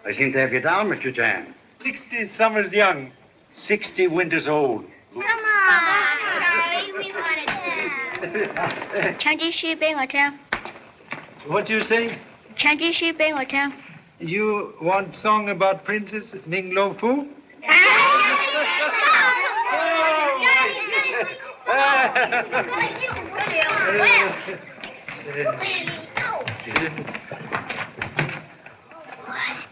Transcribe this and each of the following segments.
I seem to have you down, Mr. Chan. 60 summers young, 60 winters old. Come on, Charlie, we want to唱支诗俾我聽。 What do you say? 唱支詩俾我聽。 You want song about Princess Ming Lo Fu?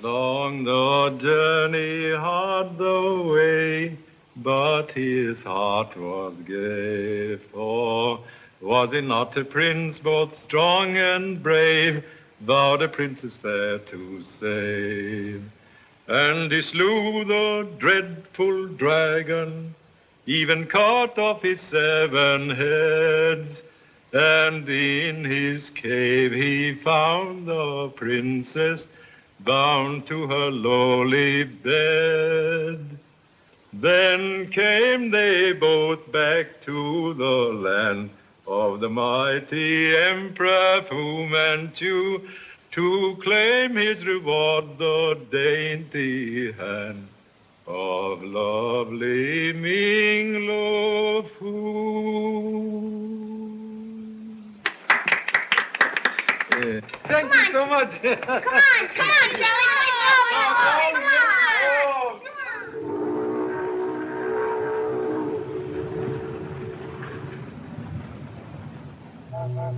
Long the journey, hard the way, but his heart was gay. For was he not a prince both strong and brave, thou the princess fair to save? And he slew the dreadful dragon, even cut off his 7 heads. And in his cave he found the princess, bound to her lowly bed. Then came they both back to the land of the mighty Emperor Fu Manchu, to claim his reward, the dainty hand of lovely Ming Lo Fu. Thank you so much. Come on, Charlie. Come on.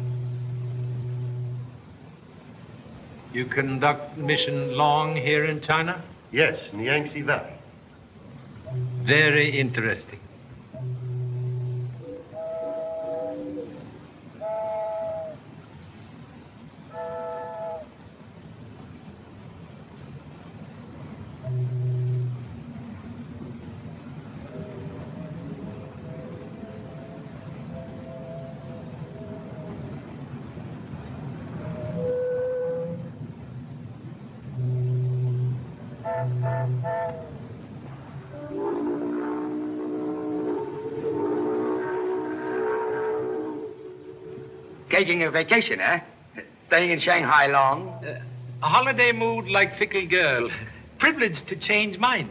You conduct mission long here in China? Yes, in the Yangtze Valley. Very interesting. Taking a vacation, eh? Staying in Shanghai long? A holiday mood like fickle girl. Privileged to change mind.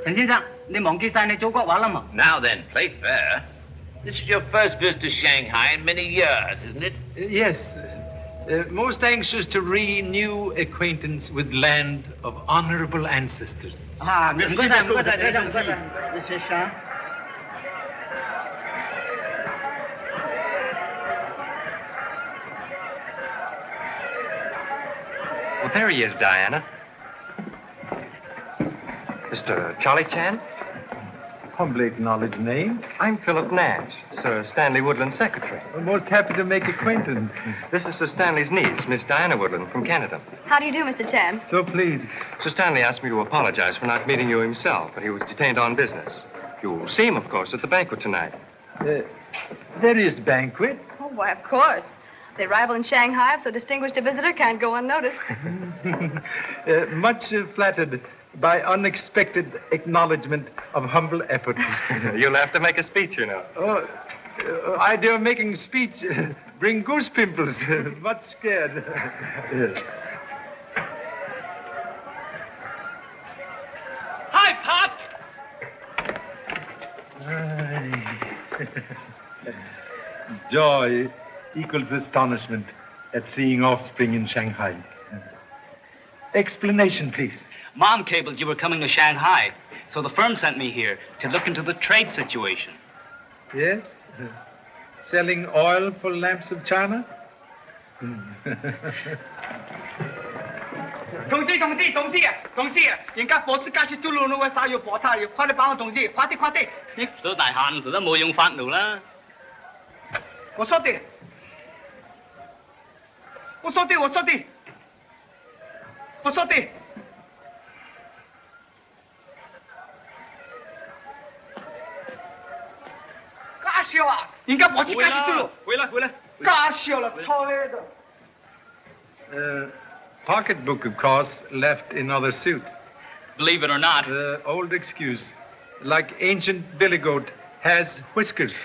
陳先生，你忘記晒你祖國話啦嘛？ Now then, play fair. This is your first visit to Shanghai in many years, isn't it? Yes. Most anxious to renew acquaintance with land of honorable ancestors. 啊，唔該晒，唔該晒，唔該晒。 Monsieur Chan. Well, there he is, Diana. Mr. Charlie Chan? Humbly acknowledged name. I'm Philip Nash, Sir Stanley Woodland's secretary. I'm most happy to make acquaintance. This is Sir Stanley's niece, Miss Diana Woodland from Canada. How do you do, Mr. Chan? So pleased. Sir Stanley asked me to apologize for not meeting you himself, but he was detained on business. You'll see him, of course, at the banquet tonight. There is banquet. Oh, why, of course. The arrival in Shanghai of so distinguished a visitor can't go unnoticed. Much flattered by unexpected acknowledgement of humble efforts. You'll have to make a speech, you know. Oh, idea of making speech. Bring goose pimples. Much scared. Hi, Pop! Joy equals astonishment at seeing offspring in Shanghai. Explanation, please. Mom cabled you were coming to Shanghai, so the firm sent me here to look into the trade situation. Yes? Selling oil for lamps of China? 同志，人家火子加些都路路嘅晒要搏他，要快啲幫我同志，快啲！都大限都冇用法奴啦。我說的，假笑啊！人家火子加些都路，回來。假笑啦，錯喺度。Pocketbook, of course, left in other suit. Believe it or not. Old excuse. Like ancient billy goat has whiskers.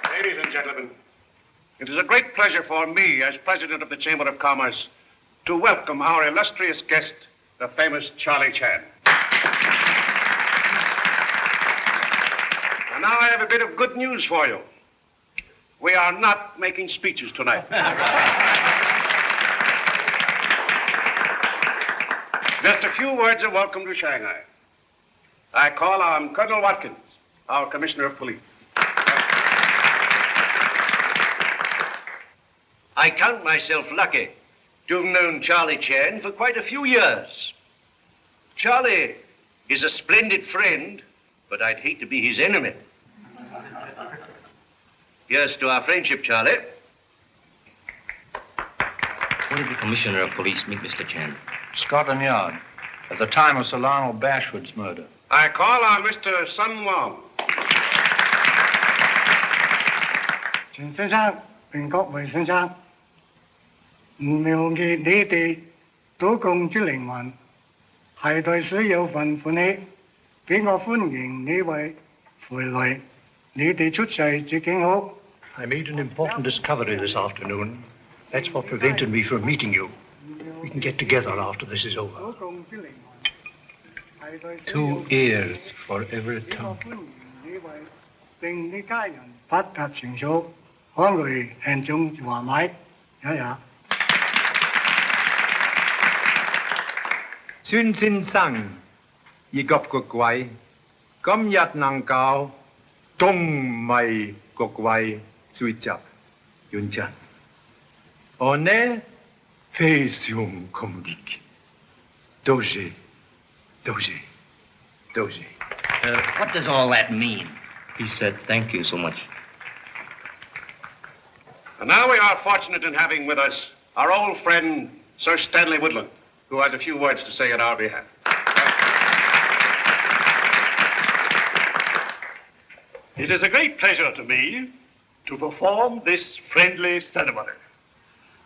Ladies and gentlemen, it is a great pleasure for me, as president of the Chamber of Commerce, to welcome our illustrious guest, the famous Charlie Chan. And now I have a bit of good news for you. We are not making speeches tonight. Just a few words of welcome to Shanghai. I call on Colonel Watkins, our Commissioner of Police. I count myself lucky to have known Charlie Chan for quite a few years. Charlie is a splendid friend, but I'd hate to be his enemy. Here's to our friendship, Charlie. When did the Commissioner of Police meet Mr. Chan? Scotland Yard, at the time of Sir Lionel Bashwood's murder. I call on Mr. Sun Wong. 錢先生、榮國維先生，唔了解你哋賭共之靈魂，係對水有份歡喜，俾我歡迎你位回來，你哋出世至景好。I made an important discovery this afternoon. That's what prevented me from meeting you. We can get together after this is over. 2 ears for every tongue. 並你家人發達成熟，可來慶祝華買，有也。孫先生，以及各位，今日能夠東美各位聚集完成，我呢非常感激，多謝。What does all that mean? He said, thank you so much. And now we are fortunate in having with us our old friend, Sir Stanley Woodland, who has a few words to say on our behalf. It is a great pleasure to me to perform this friendly ceremony.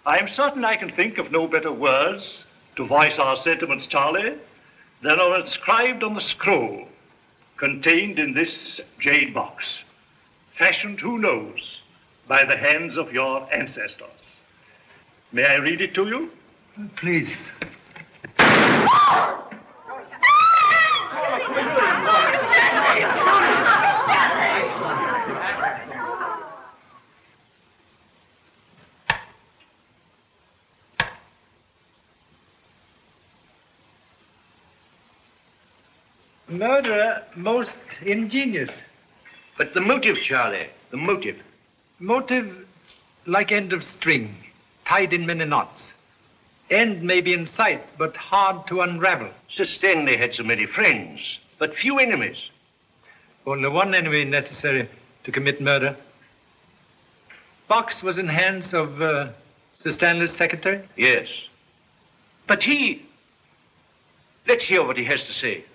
I am certain I can think of no better words to voice our sentiments, Charlie, than are inscribed on the scroll contained in this jade box, fashioned, who knows, by the hands of your ancestors. May I read it to you? Please. Murderer most ingenious. But the motive, Charlie, the motive. Motive like end of string, tied in many knots. End may be in sight, but hard to unravel. Sir Stanley had so many friends, but few enemies. Only one enemy necessary to commit murder. Box was in hands of Sir Stanley's secretary? Yes. But he Let's hear what he has to say.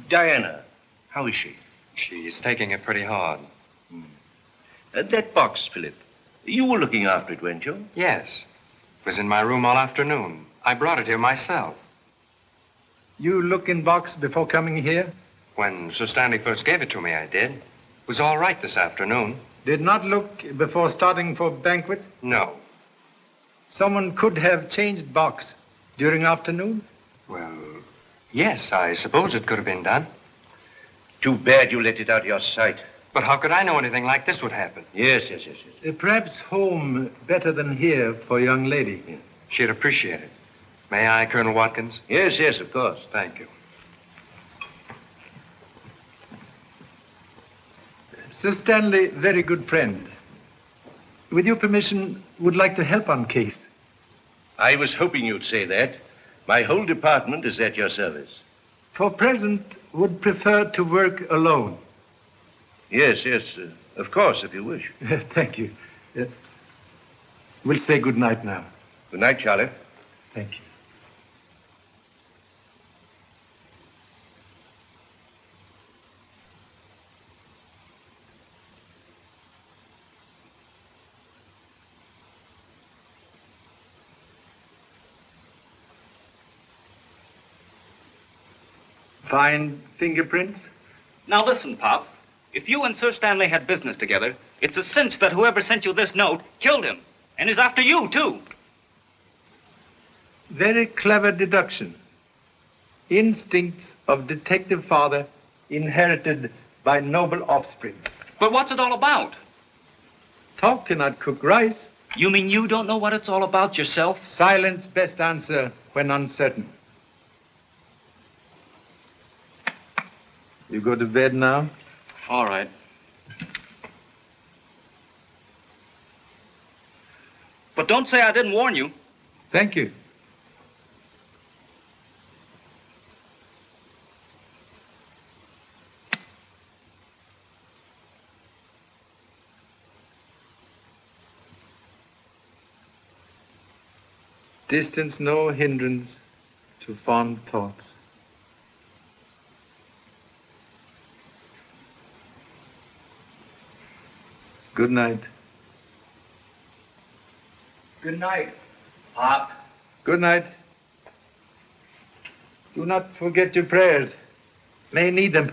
Diana, how is she? She's taking it pretty hard. That box, Philip. You were looking after it, weren't you? Yes. It was in my room all afternoon. I brought it here myself. You look in box before coming here? When Sir Stanley first gave it to me, I did. It was all right this afternoon. Did not look before starting for banquet? No. Someone could have changed box during afternoon? Well, yes, I suppose it could have been done. Too bad you let it out of your sight. But how could I know anything like this would happen? Yes. Perhaps home better than here for a young lady. Yeah. She'd appreciate it. May I, Colonel Watkins? Yes, of course. Thank you. Sir Stanley, very good friend. With your permission, would like to help on case. I was hoping you'd say that. My whole department is at your service. For present, would prefer to work alone. Yes, of course, if you wish. Thank you. We'll say good night now. Good night, Charlie. Thank you. Fine fingerprints? Now listen, Pop. If you and Sir Stanley had business together, it's a cinch that whoever sent you this note killed him. And is after you, too. Very clever deduction. Instincts of detective father inherited by noble offspring. But what's it all about? Talk cannot cook rice. You mean you don't know what it's all about yourself? Silence best answer when uncertain. You go to bed now? All right. But don't say I didn't warn you. Thank you. Distance no hindrance to fond thoughts. Good night. Good night, Pop. Good night. Do not forget your prayers. May need them.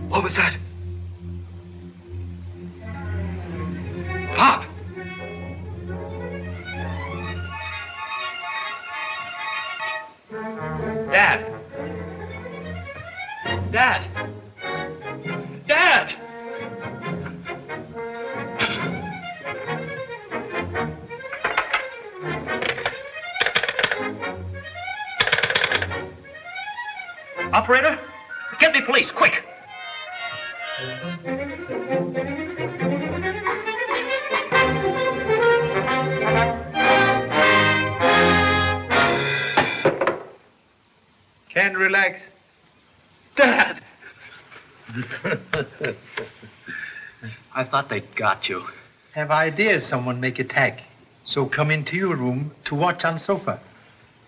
What was that? Pop! Dad! Dad! Dad! Operator, get me police, quick! Can't relax. Dad! I thought they got you. Have ideas someone make attack. So come into your room to watch on sofa.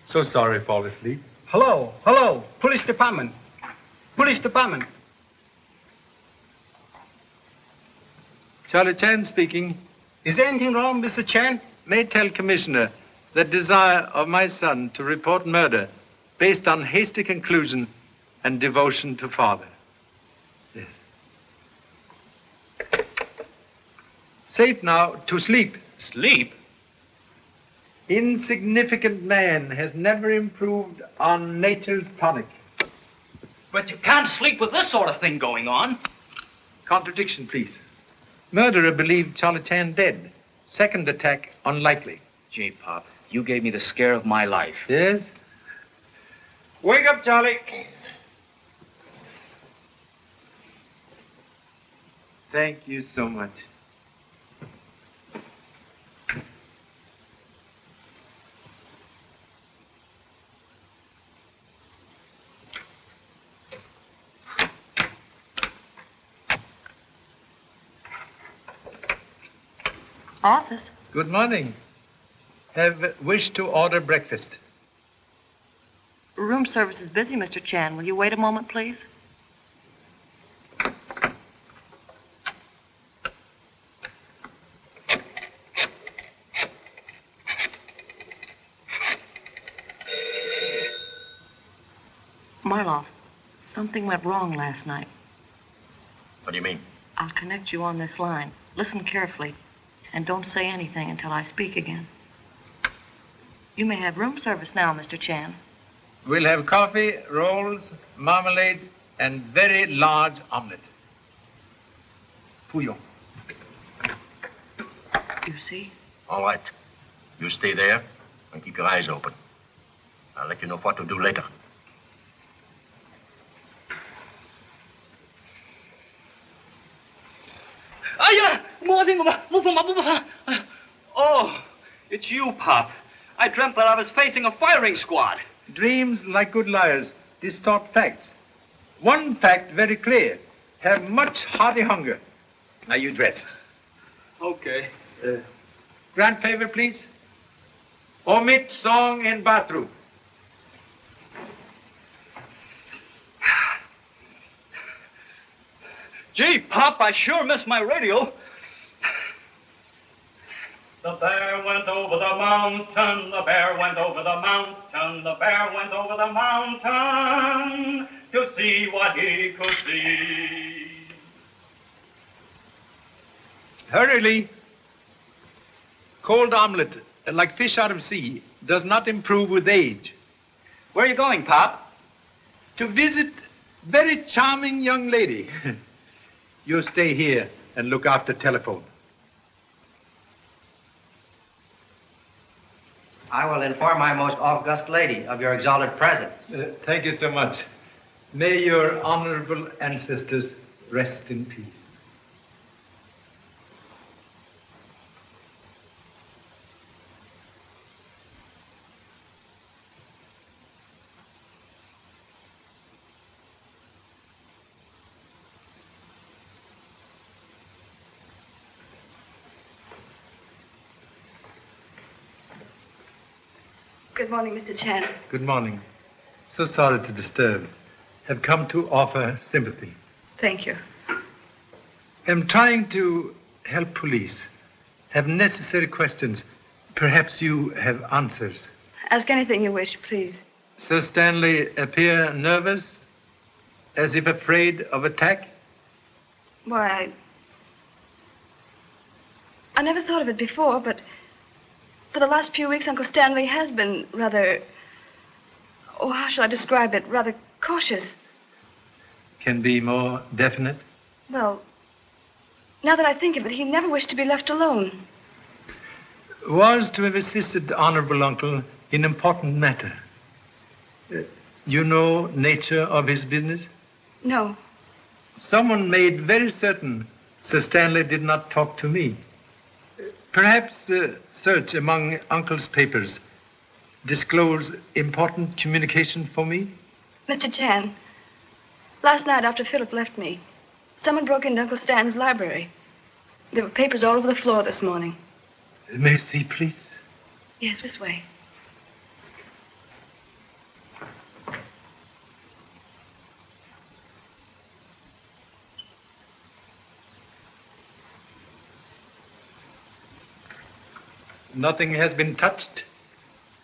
So sorry, fall asleep. Hello, police department. Police department. Charlie Chan speaking. Is there anything wrong, Mr. Chan? May tell Commissioner the desire of my son to report murder based on hasty conclusion and devotion to father. Yes. Safe now to sleep. Sleep? Insignificant man has never improved on nature's tonic. But you can't sleep with this sort of thing going on. Contradiction, please. Murderer believed Charlie Chan dead. Second attack unlikely. Gee, Pop, you gave me the scare of my life. Yes? Wake up, Charlie. Thank you so much. Office? Good morning. Have wished to order breakfast. Room service is busy, Mr. Chan. Will you wait a moment, please? Marloff, something went wrong last night. What do you mean? I'll connect you on this line. Listen carefully, and don't say anything until I speak again. You may have room service now, Mr. Chan. We'll have coffee, rolls, marmalade, and very large omelette. Fouillon. You see? All right. You stay there and keep your eyes open. I'll let you know what to do later. Oh, it's you, Pop. I dreamt that I was facing a firing squad. Dreams, like good liars, distort facts. One fact very clear. Have much hearty hunger. Now you dress. Okay. Grand favor, please. Omit song in bathroom. Gee, Pop, I sure miss my radio. The bear went over the mountain, the bear went over the mountain, the bear went over the mountain to see what he could see. Hurriedly. Cold omelette, like fish out of sea, does not improve with age. Where are you going, Pop? To visit very charming young lady. You stay here and look after telephone. I will inform my most august lady of your exalted presence. Thank you so much. May your honorable ancestors rest in peace. Good morning, Mr. Chan. Good morning. So sorry to disturb. Have come to offer sympathy. Thank you. Am trying to help police. Have necessary questions. Perhaps you have answers. Ask anything you wish, please. Sir Stanley appear nervous, as if afraid of attack? Why, I never thought of it before, but for the last few weeks, Uncle Stanley has been rather, oh, how shall I describe it? Rather cautious. Can be more definite? Well, now that I think of it, he never wished to be left alone. Was to have assisted honorable uncle in important matter. You know nature of his business? No. Someone made very certain Sir Stanley did not talk to me. Perhaps search among uncle's papers disclose important communication for me? Mr. Chan, last night after Philip left me, someone broke into Uncle Stan's library. There were papers all over the floor this morning. May I see, please? Yes, this way. Nothing has been touched?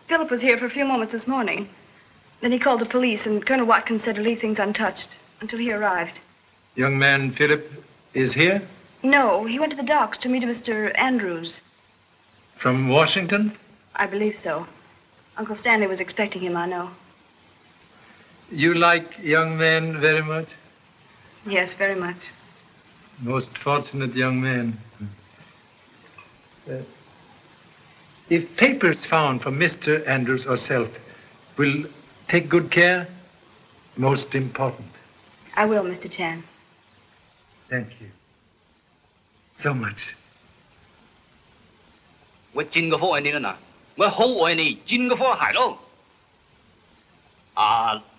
Philip was here for a few moments this morning. Then he called the police, and Colonel Watkins said to leave things untouched until he arrived. Young man Philip is here? No, he went to the docks to meet Mr. Andrews. From Washington? I believe so. Uncle Stanley was expecting him, I know. You like young men very much? Yes, very much. Most fortunate young man. If papers found from Mr. Andrews or self, will take good care? Most important. I will, Mr. Chan. Thank you. So much. 我真个好爱你了呐，我好爱你，真个好害咯。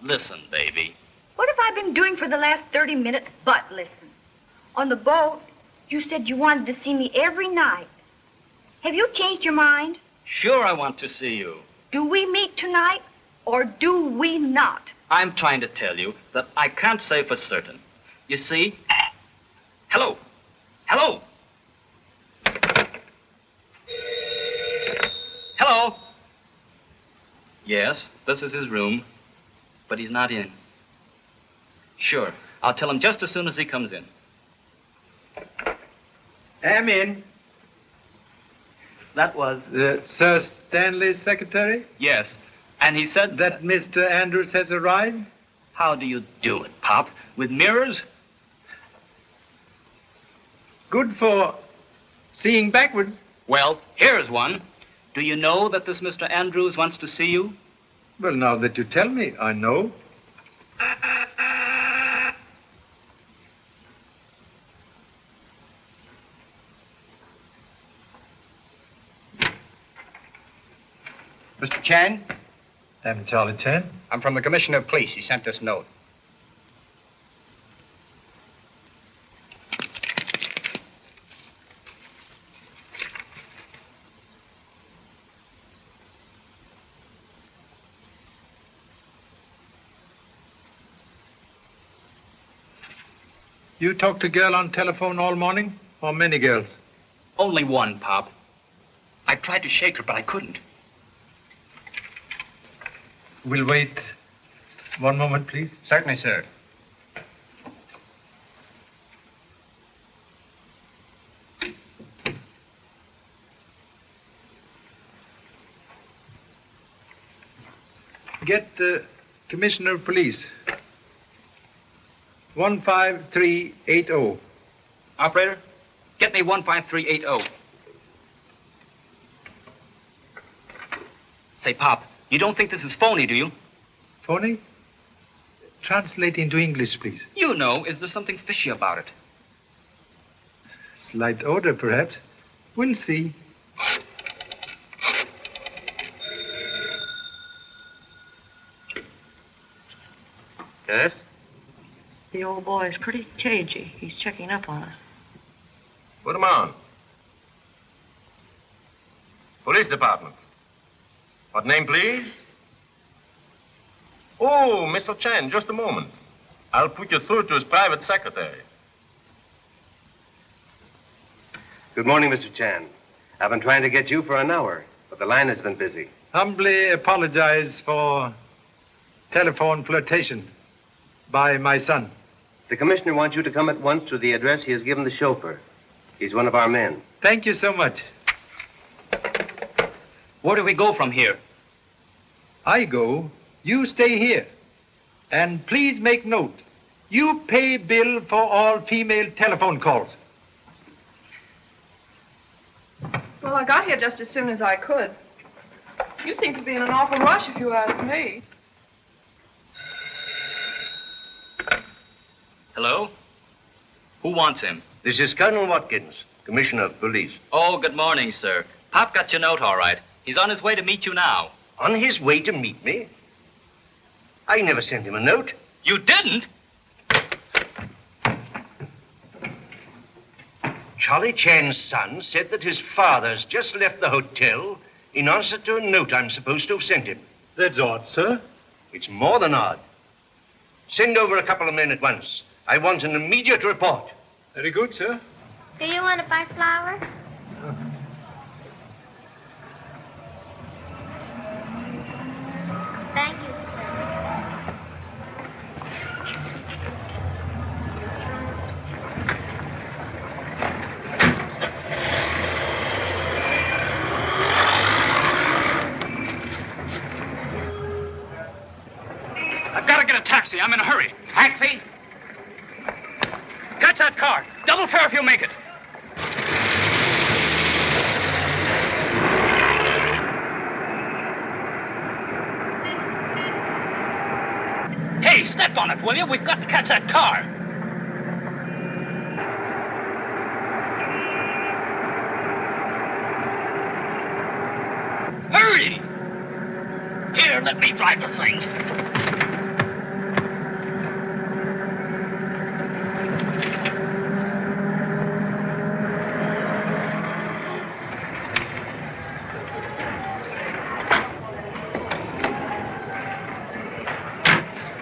Listen, baby. What have I been doing for the last 30 minutes but listen? On the boat, you said you wanted to see me every night. Have you changed your mind? Sure, I want to see you. Do we meet tonight or do we not? I'm trying to tell you that I can't say for certain. You see? Hello. Hello. Hello. Yes, this is his room, but he's not in. Sure, I'll tell him just as soon as he comes in. Am in. That was... Sir Stanley's secretary? Yes, and he said... That Mr. Andrews has arrived? How do you do it, Pop? With mirrors? Good for seeing backwards. Well, here's one. Do you know that this Mr. Andrews wants to see you? Well, now that you tell me, I know. Mr. Chan? I'm Charlie Chan. I'm from the Commissioner of Police. He sent this note. You talked to girl on telephone all morning? Or many girls? Only one, Pop. I tried to shake her, but I couldn't. We'll wait one moment, please. Certainly, sir. Get Commissioner of Police. 15380. Operator, get me 15380. Say, Pop, you don't think this is phony, do you? Phony? Translate into English, please. You know, is there something fishy about it? Slight odor, perhaps. We'll see. Yes? The old boy is pretty cagey. He's checking up on us. Put him on. Police Department. What name, please? Oh, Mr. Chan, just a moment. I'll put you through to his private secretary. Good morning, Mr. Chan. I've been trying to get you for an hour, but the line has been busy. Humbly apologize for telephone flirtation by my son. The commissioner wants you to come at once to the address he has given the chauffeur. He's one of our men. Thank you so much. Where do we go from here? I go. You stay here. And please make note. You pay bill for all female telephone calls. Well, I got here just as soon as I could. You seem to be in an awful rush, if you ask me. Hello? Who wants him? This is Colonel Watkins, Commissioner of Police. Oh, good morning, sir. Pop got your note all right. He's on his way to meet you now. On his way to meet me? I never sent him a note. You didn't? Charlie Chan's son said that his father's just left the hotel in answer to a note I'm supposed to have sent him. That's odd, sir. It's more than odd. Send over a couple of men at once. I want an immediate report. Very good, sir. Do you want to buy flour? Thank you, sir. taxi. I'm in a hurry. Taxi? Catch that car. Double fare if you make it. Hey, step on it, will you? We've got to catch that car. Hurry! Here, let me drive the thing.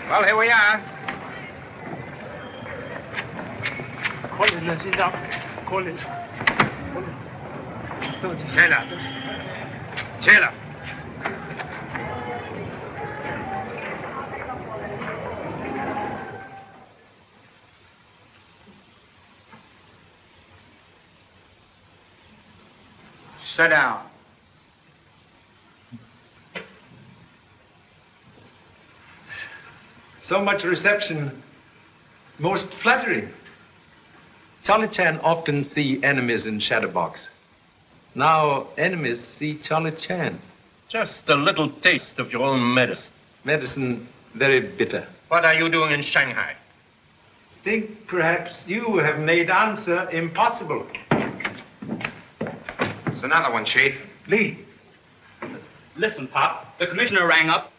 Well, here we are. 可憐啊，先生，可憐。多謝。車啦，車啦。Sit down. So much reception. Most flattering. Charlie Chan often see enemies in Shadowbox. Now enemies see Charlie Chan. Just a little taste of your own medicine. Medicine very bitter. What are you doing in Shanghai? Think perhaps you have made answer impossible. There's another one, Chief. Lee. Listen, Pop. The commissioner rang up.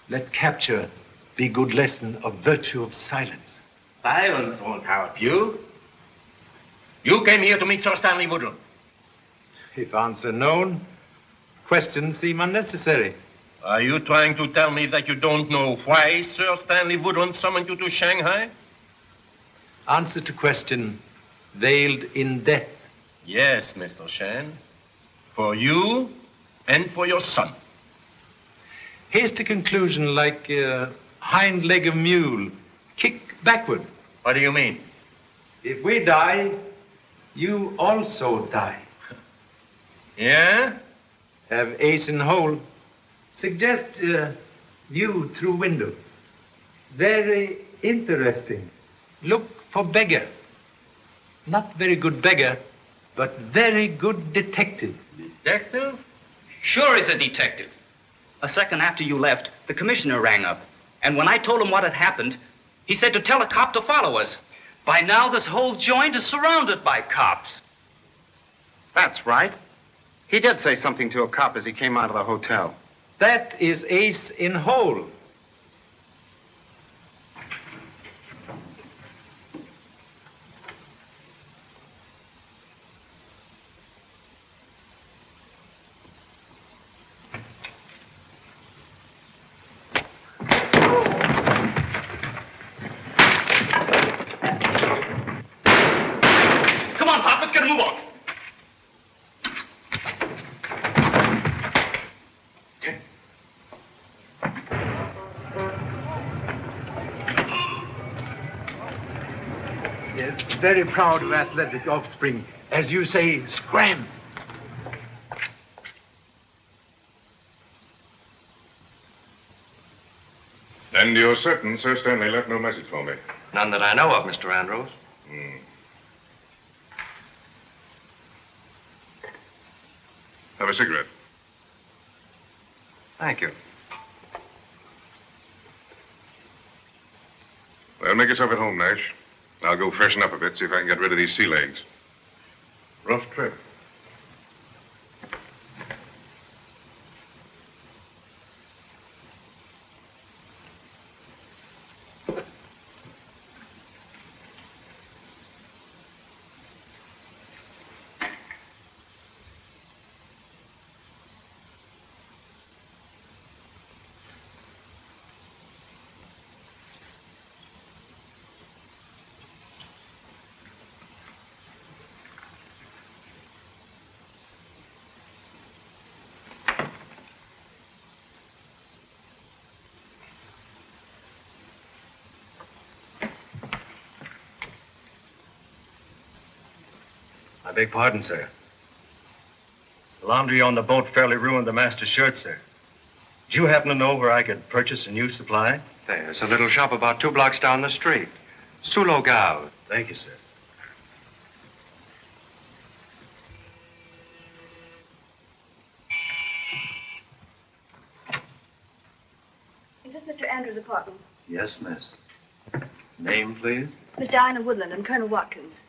Let capture be good lesson of virtue of silence. Silence won't help you. You came here to meet Sir Stanley Woodland. If answer known, questions seem unnecessary. Are you trying to tell me that you don't know why Sir Stanley Woodland summoned you to Shanghai? Answer to question veiled in death. Yes, Mr. Shan. For you and for your son. Hasty conclusion like hind leg of mule, kick backward. What do you mean? If we die, you also die. Yeah? Have ace in hole. Suggest view through window. Very interesting. Look for beggar. Not very good beggar, but very good detective. Detective? Sure he's a detective. A second after you left, the commissioner rang up. And when I told him what had happened, he said to tell a cop to follow us. By now, this whole joint is surrounded by cops. That's right. He did say something to a cop as he came out of the hotel. That is ace in hole. Come on, Pop, let's get a move on. Very proud of athletic offspring. As you say, scram. And you're certain Sir Stanley left no message for me? None that I know of, Mr. Andrews. Have a cigarette. Thank you. Well, make yourself at home, Nash. I'll go freshen up a bit, see if I can get rid of these sea legs. Rough trip. I beg pardon, sir. The laundry on the boat fairly ruined the master's shirt, sir. Do you happen to know where I could purchase a new supply? There's a little shop about 2 blocks down the street. Sulogal. Thank you, sir. Is this Mr. Andrews' apartment? Yes, miss. Name, please? Miss Diana Woodland and Colonel Watkins.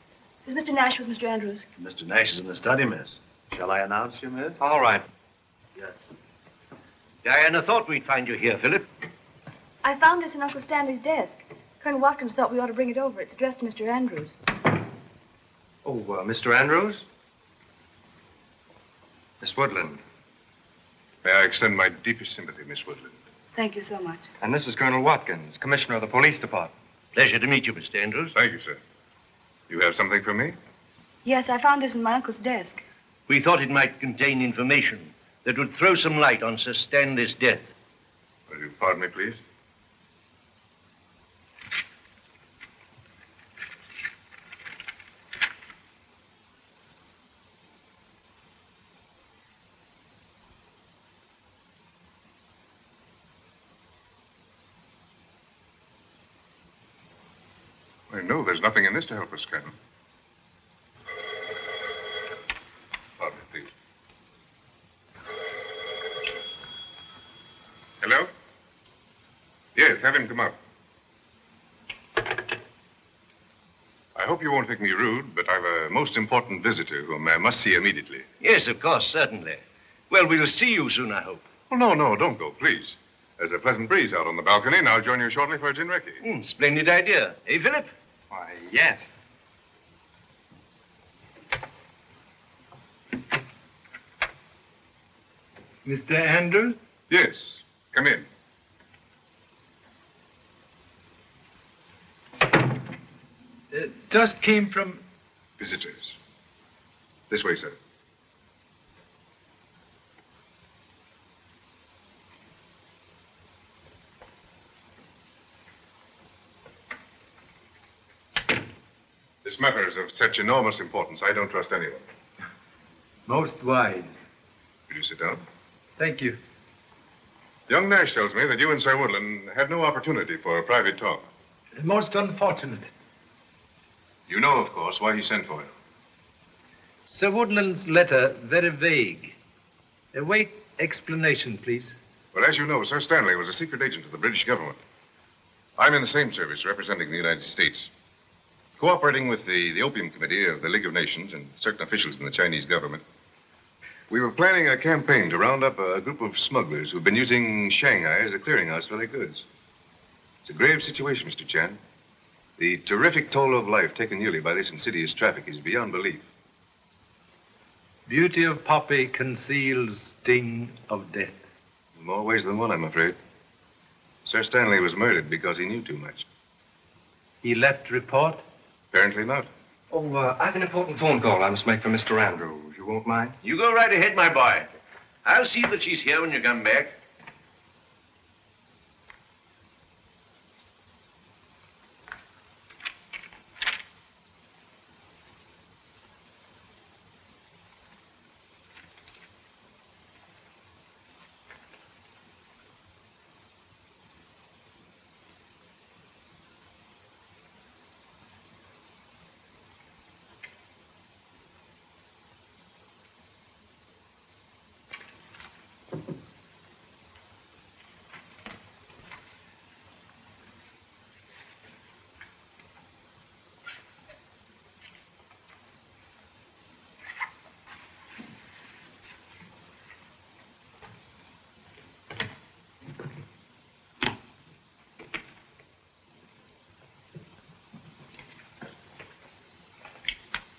Is Mr. Nash with Mr. Andrews? Mr. Nash is in the study, miss. Shall I announce you, miss? All right. Yes. Diana thought we'd find you here, Philip. I found this in Uncle Stanley's desk. Colonel Watkins thought we ought to bring it over. It's addressed to Mr. Andrews. Oh, Mr. Andrews? Miss Woodland. May I extend my deepest sympathy, Miss Woodland. Thank you so much. And this is Colonel Watkins, Commissioner of the Police Department. Pleasure to meet you, Mr. Andrews. Thank you, sir. You have something for me? Yes, I found this in my uncle's desk. We thought it might contain information that would throw some light on Sir Stanley's death. Will you pardon me, please? I know there's nothing in this to help us, Colonel. Pardon me, please. Hello? Yes, have him come up. I hope you won't think me rude, but I've a most important visitor whom I must see immediately. Yes, of course, certainly. Well, we'll see you soon, I hope. Oh, no, don't go, please. There's a pleasant breeze out on the balcony, and I'll join you shortly for a gin recce. Splendid idea. Eh, Philip? Why, yes. Mr. Andrews? Yes, come in. Just came from... Visitors. This way, sir. This matter is of such enormous importance, I don't trust anyone. Most wise. Will you sit down? Thank you. Young Nash tells me that you and Sir Woodland had no opportunity for a private talk. Most unfortunate. You know, of course, why he sent for you. Sir Woodland's letter, very vague. Await explanation, please. Well, as you know, Sir Stanley was a secret agent of the British government. I'm in the same service, representing the United States. Cooperating with the Opium Committee of the League of Nations and certain officials in the Chinese government, we were planning a campaign to round up a group of smugglers who've been using Shanghai as a clearinghouse for their goods. It's a grave situation, Mr. Chan. The terrific toll of life taken yearly by this insidious traffic is beyond belief. Beauty of poppy conceals sting of death. In more ways than one, I'm afraid. Sir Stanley was murdered because he knew too much. He left report? Apparently not. Oh, I have an important phone call I must make for Mr. Andrews. You won't mind? You go right ahead, my boy. I'll see that she's here when you come back.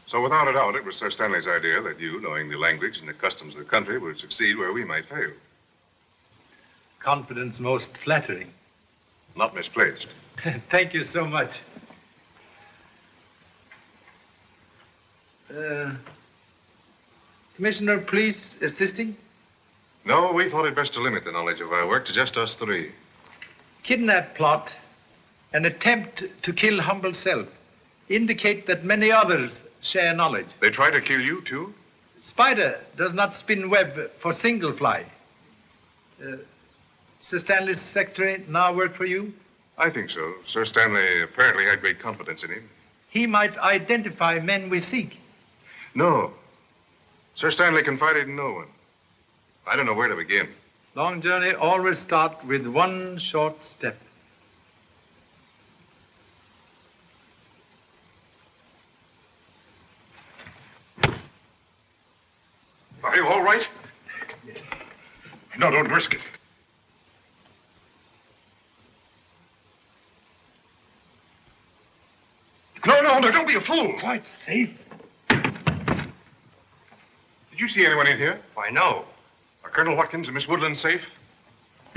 So without a doubt, it was Sir Stanley's idea that you, knowing the language and the customs of the country, would succeed where we might fail. Confidence most flattering. Not misplaced. Thank you so much. Commissioner of Police assisting? No, we thought it best to limit the knowledge of our work to just us three. Kidnap plot, an attempt to kill humble self, indicate that many others share knowledge. They try to kill you, too? Spider does not spin web for single fly. Sir Stanley's secretary now work for you? I think so. Sir Stanley apparently had great confidence in him. He might identify men we seek. No. Sir Stanley confided in no one. I don't know where to begin. Long journey always start with one short step. Are you all right? Yes. No, don't risk it. No, don't be a fool. Quite safe. Did you see anyone in here? Why, no. Are Colonel Watkins and Miss Woodland safe?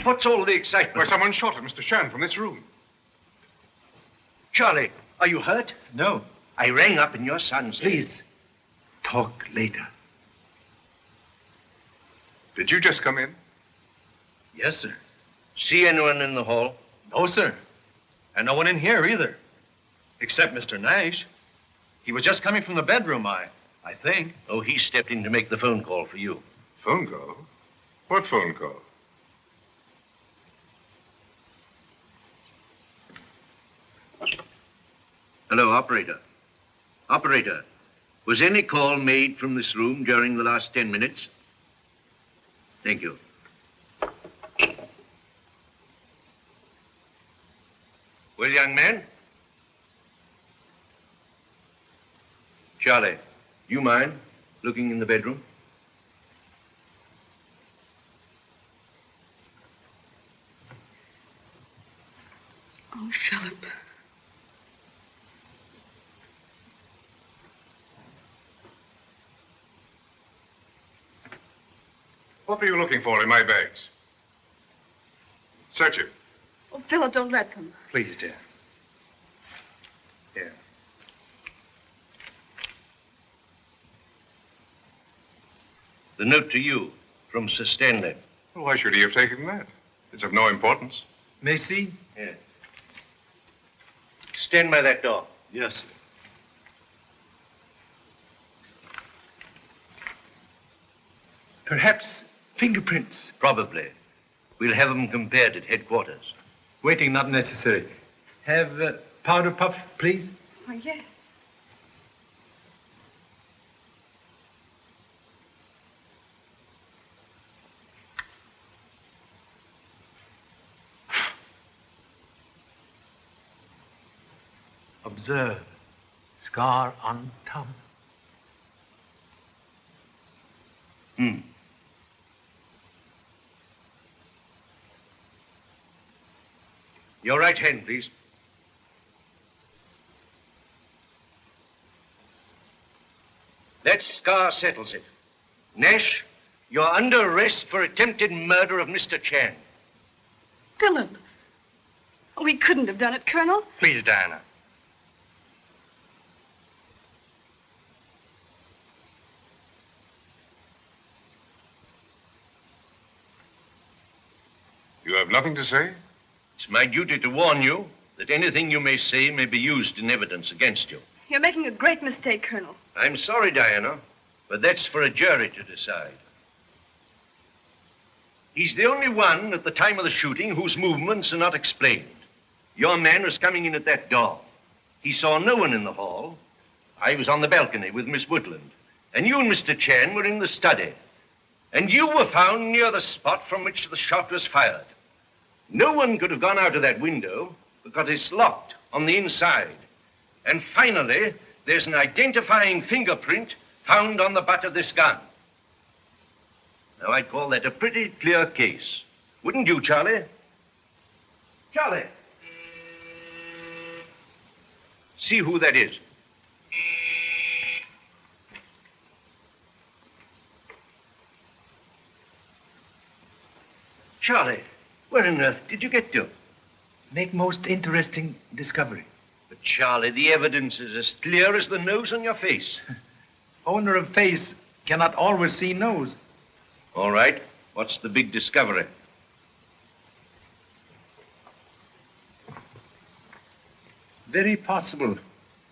What's all the excitement? Why, someone shot at Mr. Chan from this room. Charlie, are you hurt? No. I rang up and your son said... Please, talk later. Did you just come in? Yes, sir. See anyone in the hall? No, sir. And no one in here either. Except Mr. Nash. He was just coming from the bedroom, I think. Oh, he stepped in to make the phone call for you. Phone call? What phone call? Hello, operator. Operator, was any call made from this room during the last 10 minutes? Thank you. Well, young man? Charlie, you mind looking in the bedroom? Oh, Philip. What were you looking for in my bags? Search it. Oh, Philip, don't let them. Please, dear. Here. The note to you from Sir Stanley. Well, why should he have taken that? It's of no importance. Macy? Yes. Stand by that door. Yes, sir. Perhaps fingerprints. Probably. We'll have them compared at headquarters. Waiting not necessary. Have powder puff, please. Oh, yes. Observe. Scar on thumb. Your right hand, please. That scar settles it. Nash, you're under arrest for attempted murder of Mr. Chan. Philip. We couldn't have done it, Colonel. Please, Diana. You have nothing to say? It's my duty to warn you that anything you may say may be used in evidence against you. You're making a great mistake, Colonel. I'm sorry, Diana, but that's for a jury to decide. He's the only one at the time of the shooting whose movements are not explained. Your man was coming in at that door. He saw no one in the hall. I was on the balcony with Miss Woodland. And you and Mr. Chan were in the study. And you were found near the spot from which the shot was fired. No one could have gone out of that window because it's locked on the inside. And finally, there's an identifying fingerprint found on the butt of this gun. Now, I'd call that a pretty clear case. Wouldn't you, Charlie? Charlie. See who that is. Charlie, where on earth did you get to? Make most interesting discovery. But, Charlie, the evidence is as clear as the nose on your face. Owner of face cannot always see nose. All right. What's the big discovery? Very possible.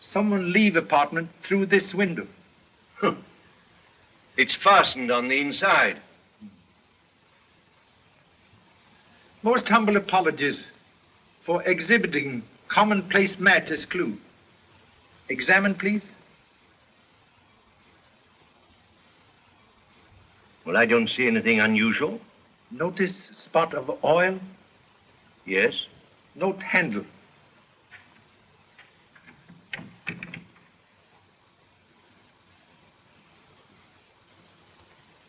Someone leave apartment through this window. It's fastened on the inside. Most humble apologies for exhibiting commonplace match as clue. Examine, please. Well, I don't see anything unusual. Notice spot of oil. Yes. Note handle.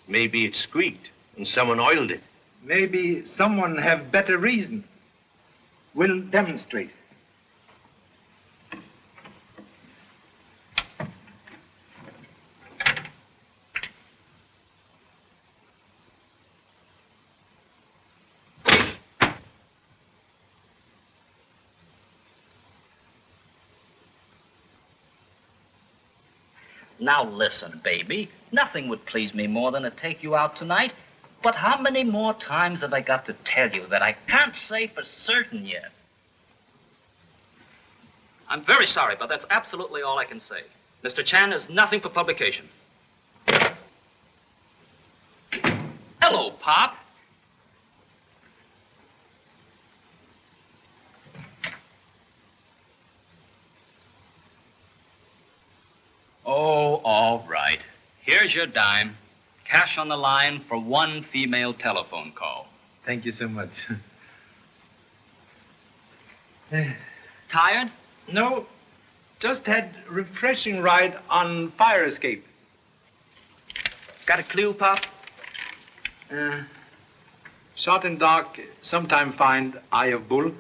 Maybe it squeaked and someone oiled it. Maybe someone have better reason. Will demonstrate. Now listen, baby. Nothing would please me more than to take you out tonight. But how many more times have I got to tell you that I can't say for certain yet? I'm very sorry, but that's absolutely all I can say. Mr. Chan is nothing for publication. Hello, Pop. Oh, all right. Here's your dime. Cash on the line for one female telephone call. Thank you so much. Tired? No, just had refreshing ride on fire escape. Got a clue, Pop? Shot in dark, sometime find eye of bull.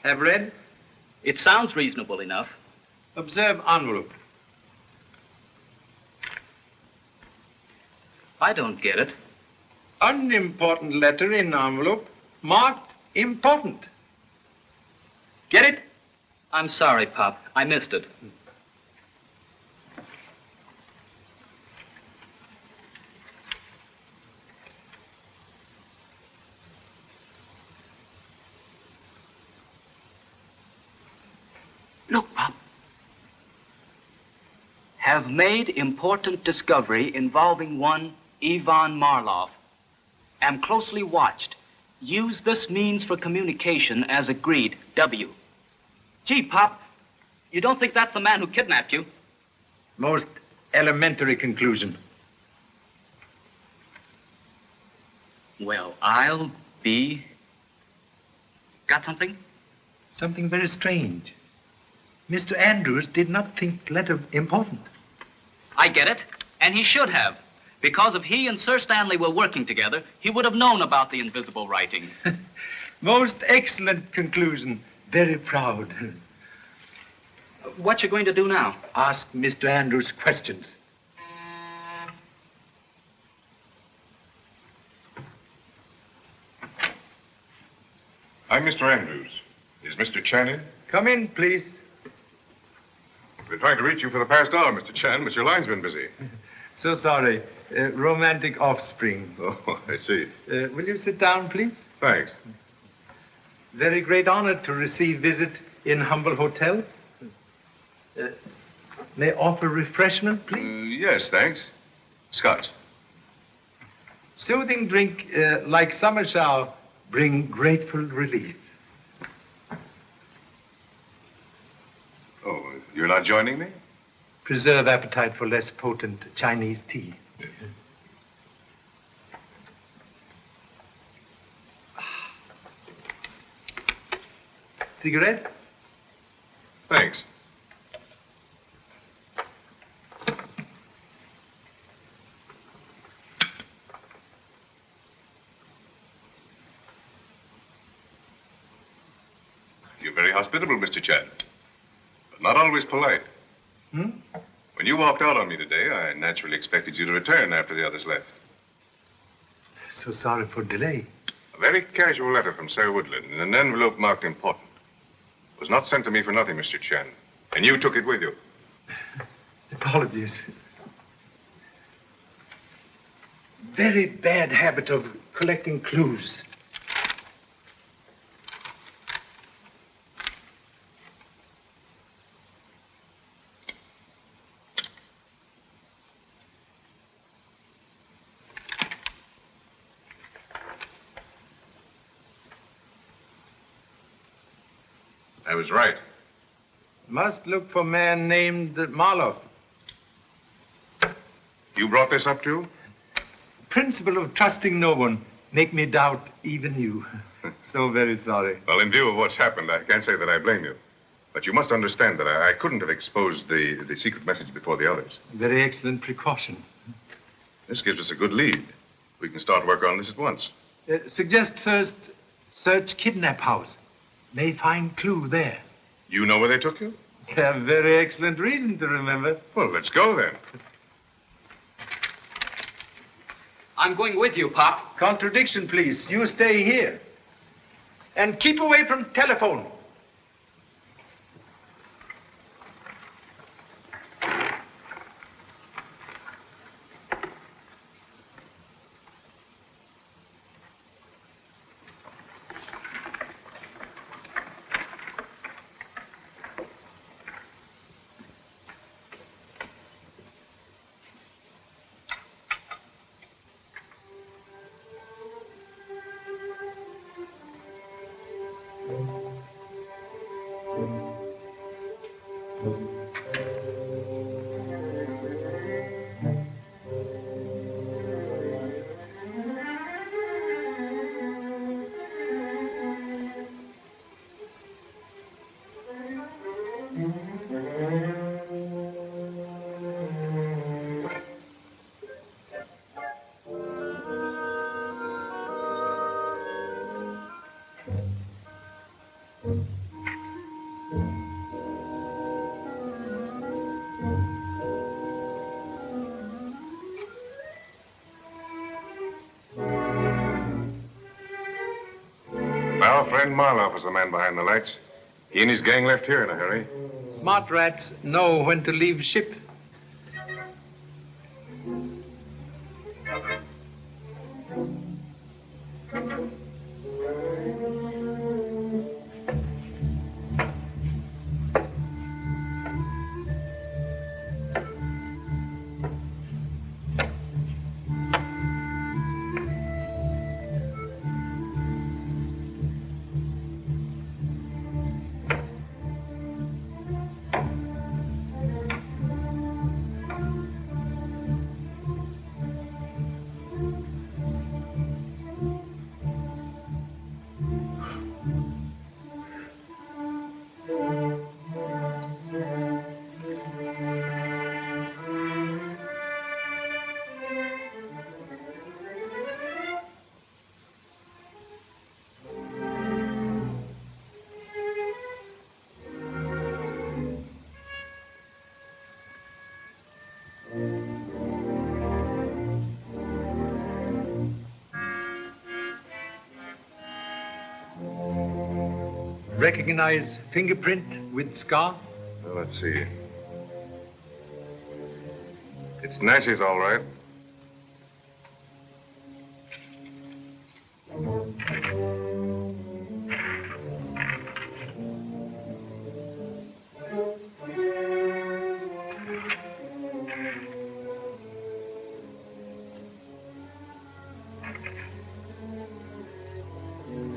Have read? It sounds reasonable enough. Observe envelope. I don't get it. Unimportant letter in envelope, marked important. Get it? I'm sorry, Pop. I missed it. Look, Pop. Have made important discovery involving one Ivan Marlov. Am closely watched. Use this means for communication as agreed. W. Gee, Pop, you don't think that's the man who kidnapped you? Most elementary conclusion. Well, I'll be... Got something? Something very strange. Mr. Andrews did not think letter important. I get it, and he should have. Because if he and Sir Stanley were working together, he would have known about the invisible writing. Most excellent conclusion. Very proud. What you going to do now? Ask Mr. Andrews questions. I'm Mr. Andrews. Is Mr. Chan in? Come in, please. Been trying to reach you for the past hour, Mr. Chan, but your line's been busy. So sorry. Romantic offspring. Oh, I see. Will you sit down, please? Thanks. Very great honor to receive visit in humble hotel. May offer refreshment, please? Yes, thanks. Scotch. Soothing drink like summer shower bring grateful relief. Oh, you're not joining me? Preserve appetite for less potent Chinese tea. Cigarette? Thanks. You're very hospitable, Mr. Chan, but not always polite. Hmm? When you walked out on me today, I naturally expected you to return after the others left. So sorry for delay. A very casual letter from Sir Woodland in an envelope marked important. It was not sent to me for nothing, Mr. Chan. And you took it with you. Apologies. Very bad habit of collecting clues. I was right. Must look for man named Marlowe. You brought this up too? Principle of trusting no one make me doubt even you. So very sorry. Well, in view of what's happened, I can't say that I blame you. But you must understand that I couldn't have exposed the secret message before the others. Very excellent precaution. This gives us a good lead. We can start work on this at once. Suggest first search kidnap house. May find clue there. You know where they took you? Yeah, very excellent reason to remember. Well, let's go then. I'm going with you, Pop. Contradiction, please. You stay here. And keep away from telephone. Our friend Marlowe is the man behind the lights. He and his gang left here in a hurry. Smart rats know when to leave ship. Recognize fingerprint with scar? Well, let's see. It's Nash's, all right.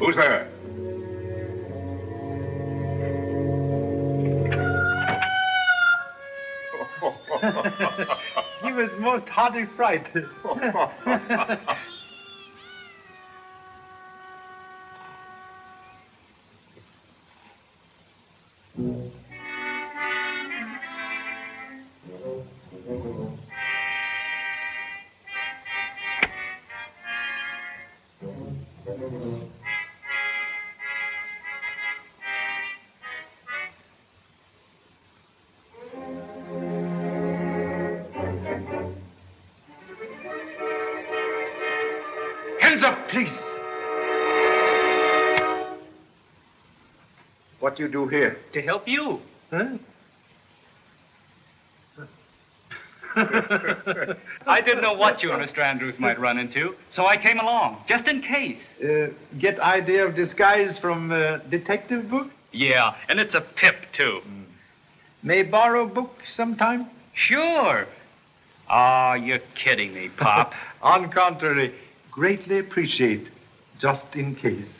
Who's there? He was most hearty fright. Hands up, please. What you do here? To help you. Huh? I didn't know what you and Mr. Andrews might run into, so I came along, just in case. Get idea of disguise from detective book? Yeah, and it's a pip, too. May borrow book sometime? Sure. Ah, you're kidding me, Pop. On contrary, greatly appreciate, just in case.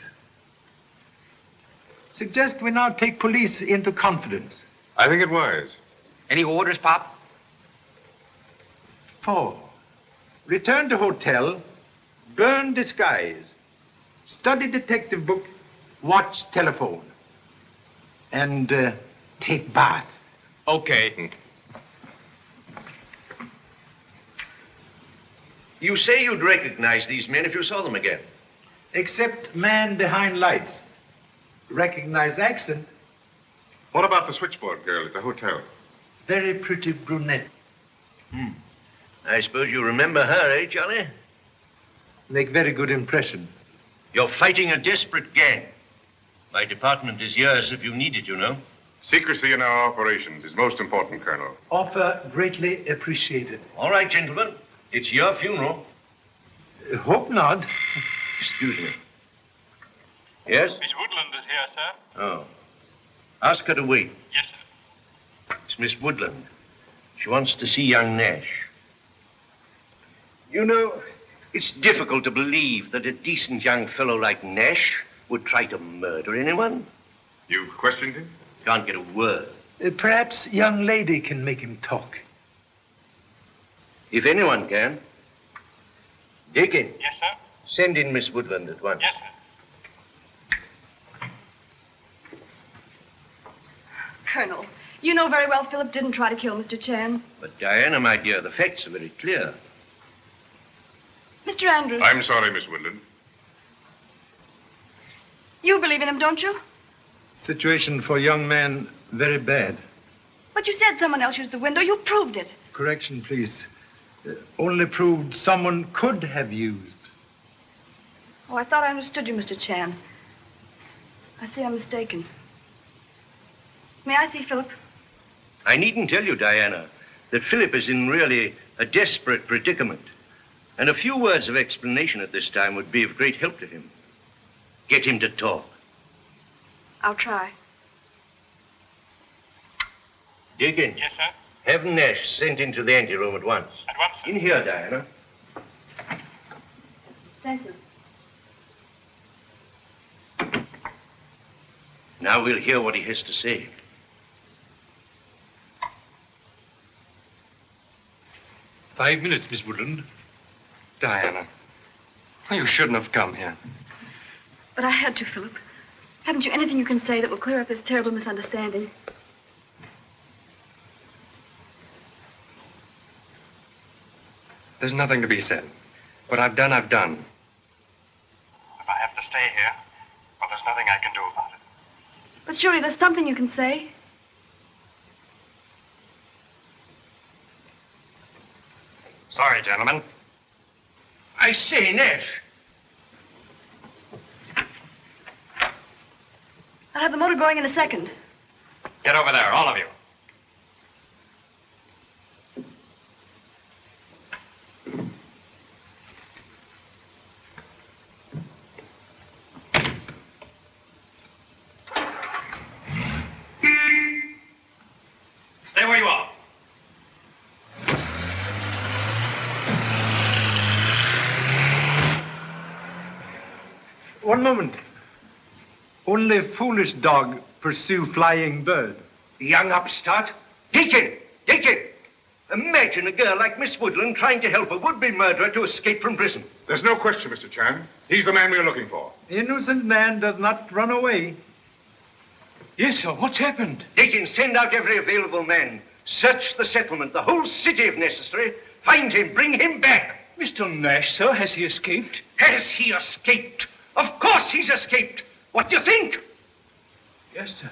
Suggest we now take police into confidence. I think it wise. Any orders, Pop? 4. Return to hotel, burn disguise, study detective book, watch telephone, and take bath. Okay. You say you'd recognize these men if you saw them again. Except man behind lights. Recognize accent. What about the switchboard girl at the hotel? Very pretty brunette. I suppose you remember her, eh, Charlie? Make very good impression. You're fighting a desperate gang. My department is yours if you need it, you know. Secrecy in our operations is most important, Colonel. Offer greatly appreciated. All right, gentlemen. It's your funeral. Hope not. Excuse me. Yes? Miss Woodland is here, sir. Oh. Ask her to wait. Yes, sir. It's Miss Woodland. She wants to see young Nash. You know, it's difficult to believe that a decent young fellow like Nash would try to murder anyone. You've questioned him? Can't get a word. Perhaps young lady can make him talk. If anyone can. Deacon. Yes, sir. Send in Miss Woodland at once. Yes, sir. Colonel, you know very well Philip didn't try to kill Mr. Chan. But Diana, my dear, the facts are very clear. Mr. Andrews. I'm sorry, Miss Woodland. You believe in him, don't you? Situation for young man very bad. But you said someone else used the window. You proved it. Correction, please. Only proved someone could have used. Oh, I thought I understood you, Mr. Chan. I see I'm mistaken. May I see Philip? I needn't tell you, Diana, that Philip is in really a desperate predicament. And a few words of explanation at this time would be of great help to him. Get him to talk. I'll try. Deacon. Yes, sir. Have Nash sent into the anteroom at once. At once, sir. In here, Diana. Thank you. Now we'll hear what he has to say. "5 minutes, Miss Woodland." Diana, you shouldn't have come here. But I had to, Philip. Haven't you anything you can say that will clear up this terrible misunderstanding? There's nothing to be said. What I've done, I've done. If I have to stay here, well, there's nothing I can do about it. But surely there's something you can say. Sorry, gentlemen. I say, Nash. I'll have the motor going in a second. Get over there, all of you. Stay where you are. One moment. Only foolish dog pursue flying bird. Young upstart. Deacon! Deacon! Imagine a girl like Miss Woodland trying to help a would-be murderer to escape from prison. There's no question, Mr. Chan. He's the man we're looking for. Innocent man does not run away. Yes, sir. What's happened? Deacon, send out every available man. Search the settlement, the whole city if necessary. Find him, bring him back. Mr. Nash, sir, has he escaped? Has he escaped? Of course he's escaped. What do you think? Yes, sir.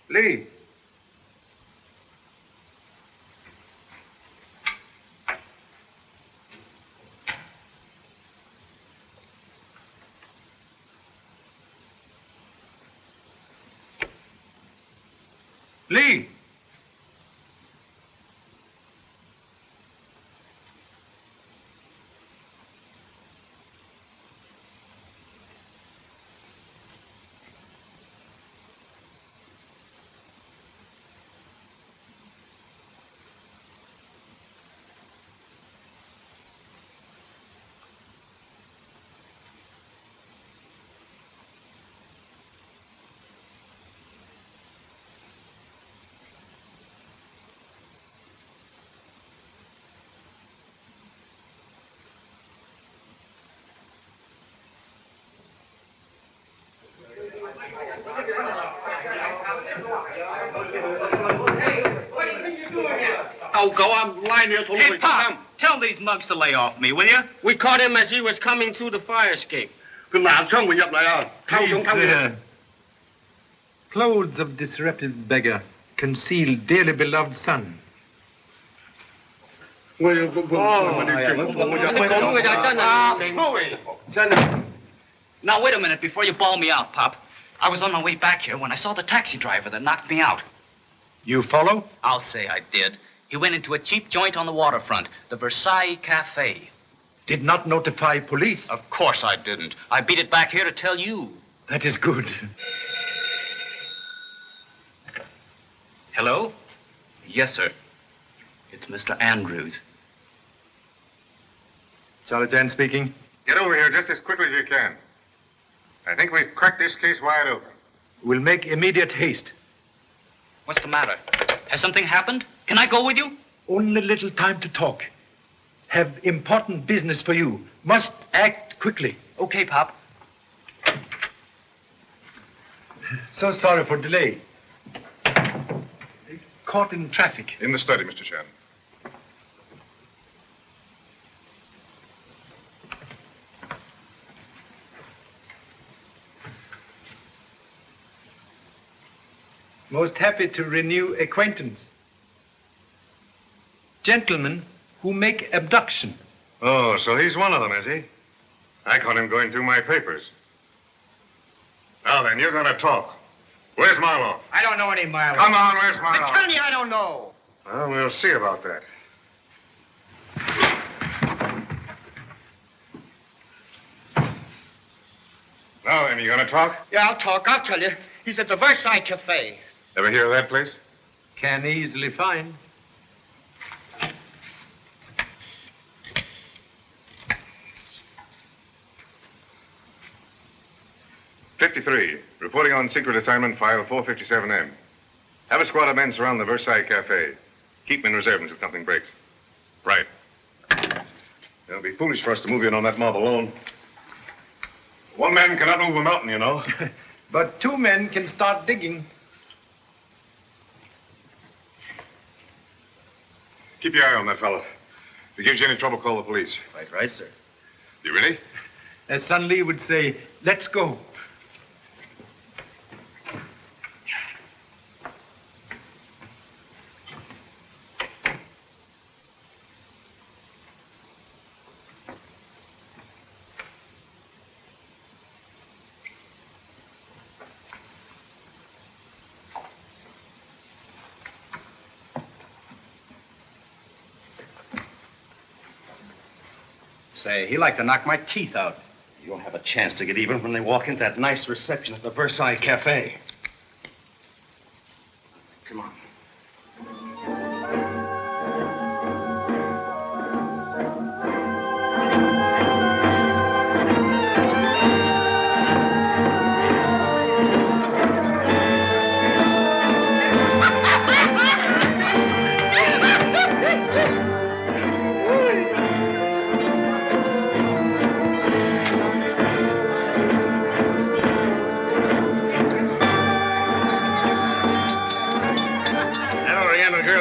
Lee. Lee. Oh, go on, line here till Hey, Pop, tell these mugs to lay off me, will you? We caught him as he was coming through the fire escape. These clothes of disrepute beggar conceal dearly beloved son. Now, wait a minute before you bawl me out, Pop. I was on my way back here when I saw the taxi driver that knocked me out. You follow? I'll say I did. He went into a cheap joint on the waterfront, the Versailles Cafe. Did not notify police? Of course I didn't. I beat it back here to tell you. That is good. Hello? Yes, sir. It's Mr. Andrews. Charlie Chan speaking. Get over here just as quickly as you can. I think we've cracked this case wide open. We'll make immediate haste. What's the matter? Has something happened? Can I go with you? Only little time to talk. Have important business for you. Must act quickly. Okay, Pop. So sorry for delay. Caught in traffic. In the study, Mr. Chan. Most happy to renew acquaintance. Gentlemen who make abduction. Oh, so he's one of them, is he? I caught him going through my papers. Now then, you're gonna talk. Where's Marlowe? I don't know any Marlowe. Come on, where's Marlowe? I'm telling you, I don't know. Well, we'll see about that. Now then, you gonna talk? Yeah, I'll talk. I'll tell you. He's at the Versailles Cafe. Ever hear of that place? Can easily find. '53, reporting on secret assignment file 457M. Have a squad of men surround the Versailles Cafe. Keep them in reserve until something breaks. Right. It'll be foolish for us to move in on that mob alone. One man cannot move a mountain, you know. But two men can start digging. Keep your eye on that fellow. If he gives you any trouble, call the police. Right, sir. You ready? As Sun Lee would say, let's go. Say, he like to knock my teeth out. You won't have a chance to get even when they walk into that nice reception at the Versailles Cafe. Come on.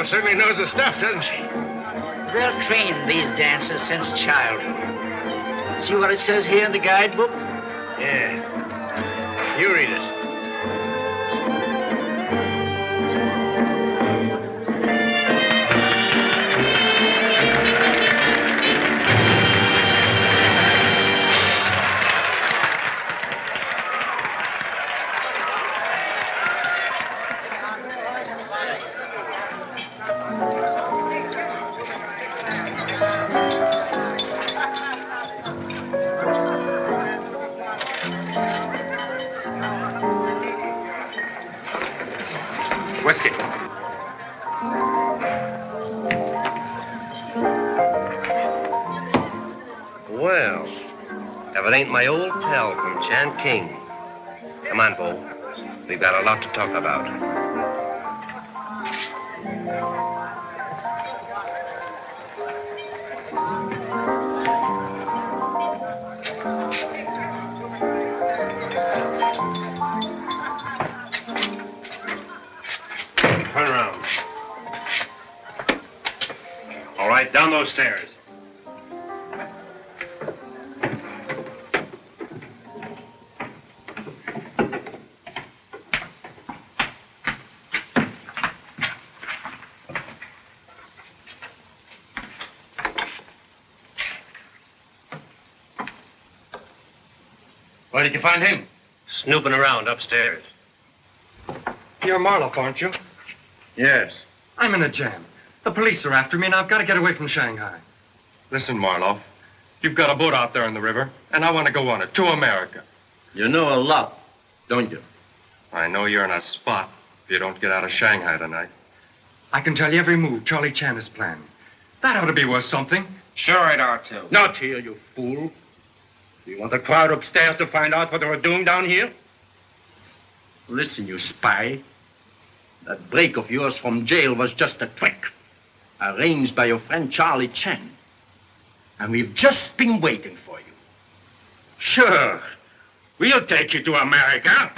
Certainly knows her stuff, doesn't she? They're trained these dancers since childhood. See what it says here in the guidebook? Yeah. You read it. Whiskey. Well, if it ain't my old pal from Changking. Come on, Bo. We've got a lot to talk about. right, down those stairs. Where did you find him? Snooping around upstairs. You're Marloff, aren't you? Yes. I'm in a jam. The police are after me, and I've got to get away from Shanghai. Listen, Marloff, you've got a boat out there in the river, and I want to go on it to America. You know a lot, don't you? I know you're in a spot if you don't get out of Shanghai tonight. I can tell you every move Charlie Chan has planned. That ought to be worth something. Sure it ought to. Not here, you fool. You want the crowd upstairs to find out what they were doing down here? Listen, you spy. That break of yours from jail was just a trick, arranged by your friend Charlie Chan. And we've just been waiting for you. Sure, we'll take you to America.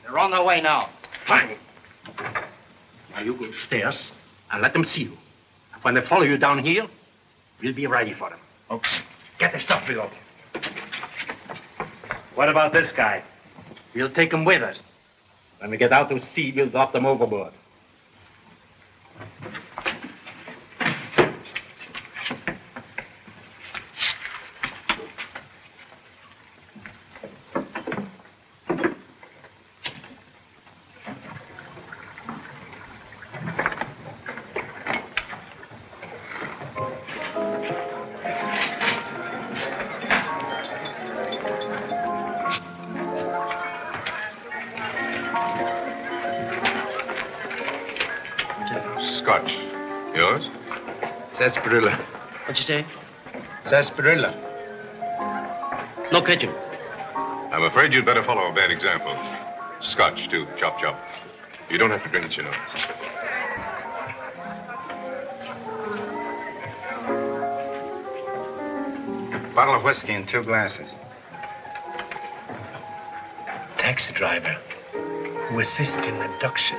They're on their way now. Fine. Now you go upstairs and let them see you. And when they follow you down here, we'll be ready for them. Okay. Get the stuff below. What about this guy? We'll take him with us. When we get out to sea, we'll drop them overboard. Scotch. Yours? Sarsaparilla. What'd you say? Sarsaparilla. No kitchen. I'm afraid you'd better follow a bad example. Scotch, too. Chop, chop. You don't have to drink it, you know. Bottle of whiskey and 2 glasses. Taxi driver who assists in abduction.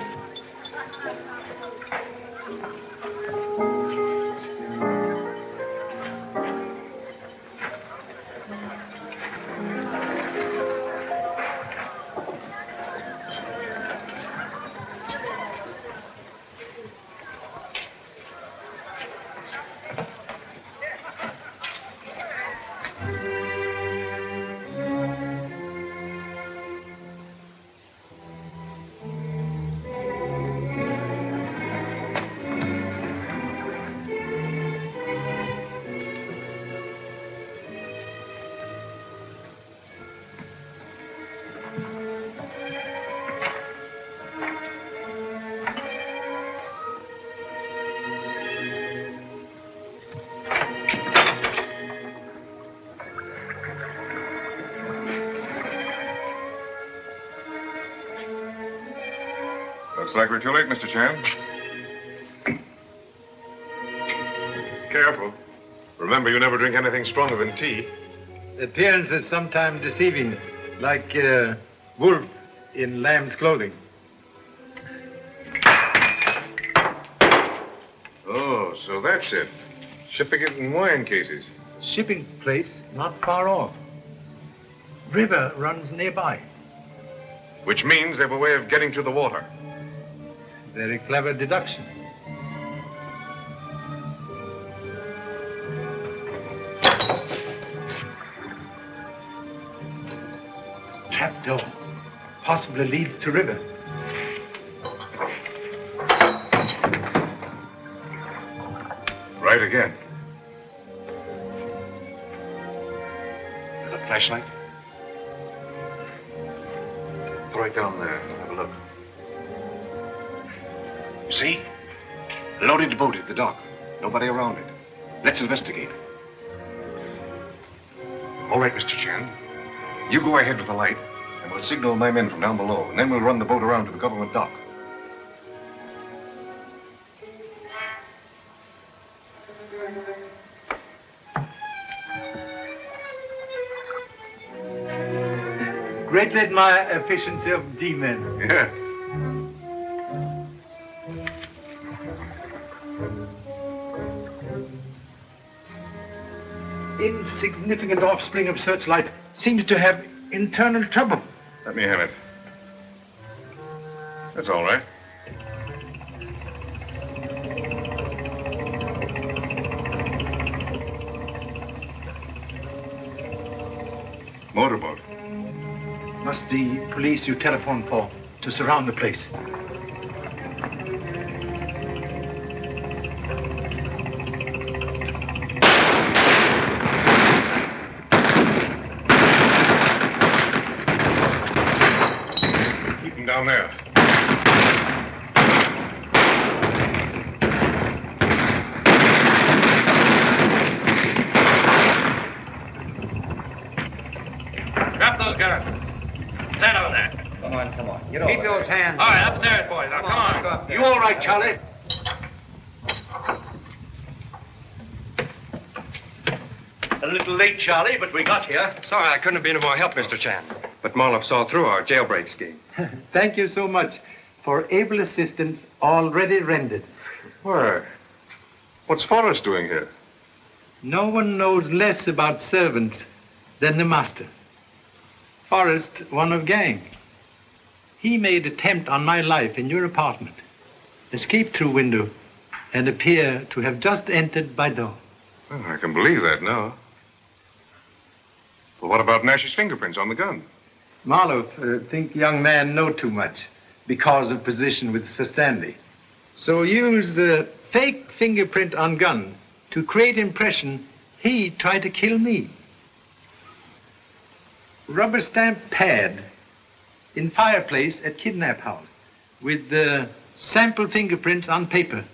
Looks like we're too late, Mr. Chan. Careful. Remember, you never drink anything stronger than tea. Appearance is sometimes deceiving, like wolf in lamb's clothing. Oh, so that's it. Shipping it in wine cases. Shipping place not far off. River runs nearby. Which means they have a way of getting to the water. Very clever deduction. Trapdoor. Possibly leads to river. Right again. And a flashlight? Throw it down there. Have a look. You see? Loaded boat at the dock. Nobody around it. Let's investigate. All right, Mr. Chan. You go ahead with the light, and we'll signal my men from down below, and then we'll run the boat around to the government dock. Greatly admire efficiency of D-men. Yeah. Insignificant offspring of Searchlight seems to have internal trouble. Let me have it. That's all right. Motorboat. Must be police you telephone for to surround the place. Keep them down there. Drop those guns. Stand over there. Come on, come on. Get Keep over those there. hands. All right, upstairs, boys. Now, come on. Let's go up there. You all right, Charlie? A little late, Charlie, but we got here. Sorry I couldn't have been of more help, Mr. Chan. But Marloff saw through our jailbreak scheme. Thank you so much for able assistance already rendered. Why? What's Forrest doing here? No one knows less about servants than the master. Forrest, one of gang. He made attempt on my life in your apartment, escaped through window, and appear to have just entered by door. Well, I can believe that now. But what about Nash's fingerprints on the gun? Marloff think young man know too much because of position with Sir Stanley. So use fake fingerprint on gun to create impression he tried to kill me. Rubber stamp pad in fireplace at kidnap house with the sample fingerprints on paper.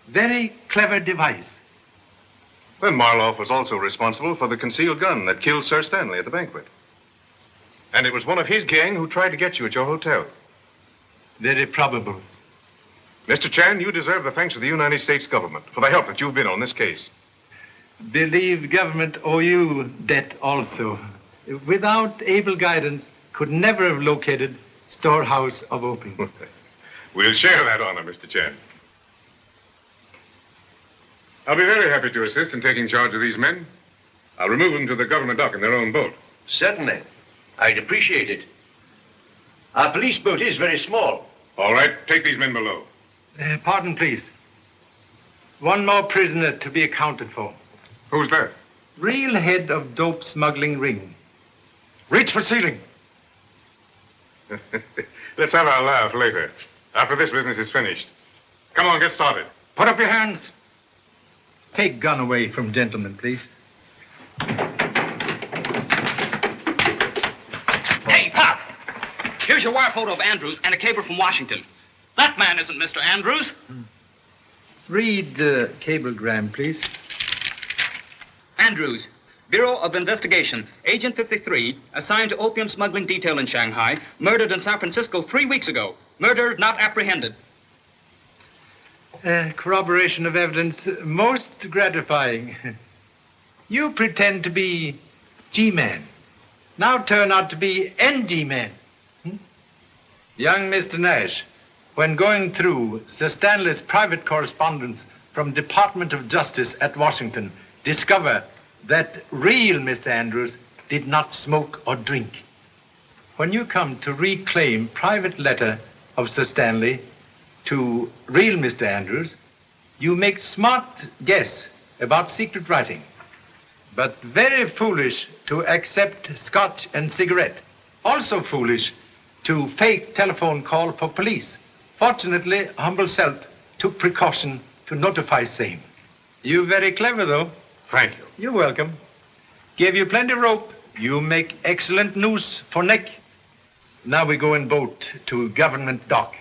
Very clever device. Then Marloff was also responsible for the concealed gun that killed Sir Stanley at the banquet. And it was one of his gang who tried to get you at your hotel. Very probable. Mr. Chan, you deserve the thanks of the United States government for the help that you've been on this case. Believe government owe you debt also. Without able guidance, could never have located storehouse of opium. We'll share that honor, Mr. Chan. I'll be very happy to assist in taking charge of these men. I'll remove them to the government dock in their own boat. Certainly. I'd appreciate it. Our police boat is very small. All right, take these men below. Pardon, please. One more prisoner to be accounted for. Who's that? Real head of dope smuggling ring. Reach for ceiling. Let's have our laugh later, after this business is finished. Come on, get started. Put up your hands. Take gun away from gentlemen, please. Hey, Pop! Here's your wire photo of Andrews and a cable from Washington. That man isn't Mr. Andrews. Read the cablegram, please. Andrews, Bureau of Investigation, Agent 53, assigned to opium smuggling detail in Shanghai, murdered in San Francisco 3 weeks ago. Murdered, not apprehended. Corroboration of evidence most gratifying. You pretend to be G-Man. Now turn out to be NG-Man. Young Mr. Nash, when going through Sir Stanley's private correspondence from Department of Justice at Washington, discover that real Mr. Andrews did not smoke or drink. When you come to reclaim private letter of Sir Stanley to real Mr. Andrews, you make smart guess about secret writing, but very foolish to accept scotch and cigarette. Also foolish to fake telephone call for police. Fortunately, humble self took precaution to notify same. You very clever, though. Thank you. You're welcome. Gave you plenty rope. You make excellent noose for neck. Now we go in boat to government dock.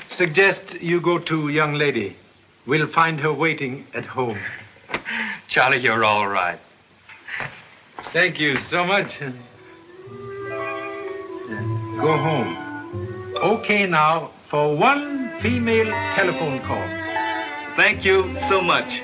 Suggest you go to young lady. We'll find her waiting at home. Charlie, you're all right. Thank you so much. Go home. Okay now for one female telephone call. Thank you so much.